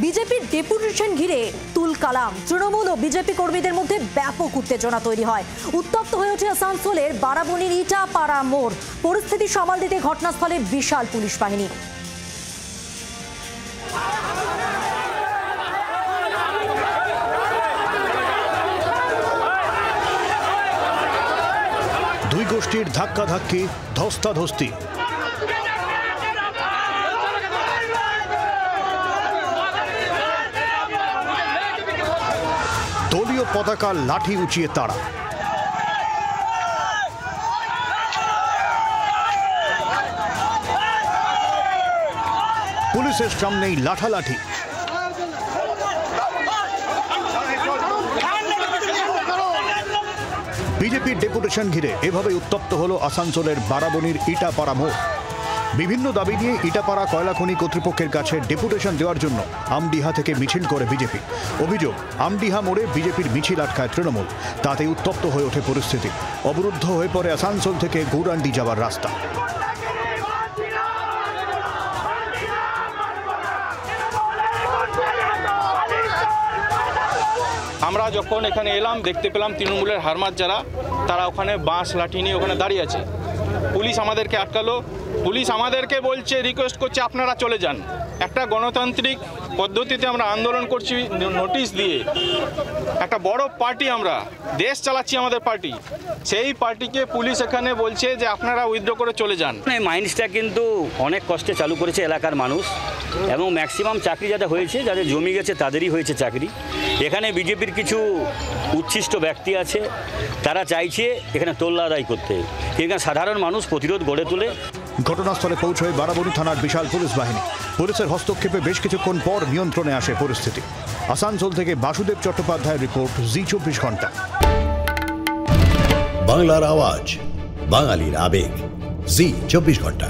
বিজেপির ডেপুটেশন ঘিরে তুল কালাম। তৃণমূল ও বিজেপি কর্মীদের মধ্যে ব্যাপক উত্তেজনা তৈরি হয়। উত্তপ্ত হয়ে ওঠে আসানসোলের বারাবণীর ইটাপাড়া মোড়। পরিস্থিতি সামাল দিতে ঘটনাস্থলে বিশাল পুলিশ বাহিনী। দুই গোষ্ঠীর ধাক্কাধাক্কি, ধস্তাধস্তি। দলীয় পতাকা লাঠি উঁচিয়ে তাড়া। পুলিশের সামনেই লাঠালাঠি। বিজেপির ডেপুটেশন ঘিরে এভাবে উত্তপ্ত হলো আসানসোলের বারাবণীর ইটাপাড়া মোড়। বিভিন্ন দাবি নিয়ে ইটাপাড়া কয়লা খনি কর্তৃপক্ষের কাছে ডেপুটেশন দেওয়ার জন্য আমডিহা থেকে মিছিল করে বিজেপি। অভিযোগ, আমডিহা মোড়ে বিজেপির মিছিল আটকায় তৃণমূল। তাতে উত্তপ্ত হয়ে ওঠে পরিস্থিতি। অবরুদ্ধ হয়ে পড়ে আসানসোল থেকে গৌরাণ্ডি যাওয়ার রাস্তা। আমরা যখন এখানে এলাম দেখতে পেলাম তৃণমূলের হারমাত যারা তারা ওখানে বাঁশ লাঠি নিয়ে ওখানে দাঁড়িয়ে আছে। পুলিশ আমাদেরকে আটকালো। পুলিশ আমাদেরকে বলছে, রিকোয়েস্ট করছে আপনারা চলে যান। একটা গণতান্ত্রিক পদ্ধতিতে আমরা আন্দোলন করছি নোটিশ দিয়ে। একটা বড় পার্টি, আমরা দেশ চালাচ্ছি আমাদের পার্টি, সেই পার্টিকে পুলিশ এখানে বলছে যে আপনারা উইথড্র করে চলে যান। এই মাইন্সটা কিন্তু অনেক কষ্টে চালু করেছে এলাকার মানুষ, এবং ম্যাক্সিমাম চাকরি যাদের হয়েছে, যাদের জমি গেছে তাদেরই হয়েছে চাকরি। এখানে বিজেপির কিছু উচ্ছিষ্ট ব্যক্তি আছে, তারা চাইছে এখানে তোল্লা আদায় করতে। এখানে সাধারণ মানুষ প্রতিরোধ গড়ে তোলে। ঘটনাস্থলে পৌঁছয় বারাবণী থানার বিশাল পুলিশ বাহিনী। পুলিশের হস্তক্ষেপে বেশ কিছুক্ষণ পর নিয়ন্ত্রণে আসে পরিস্থিতি। আসানসোল থেকে বাসুদেব চট্টোপাধ্যায়ের রিপোর্ট, জি24 ঘন্টা। বাংলার আওয়াজ, বাঙালির আবেগ, জি24 ঘন্টা।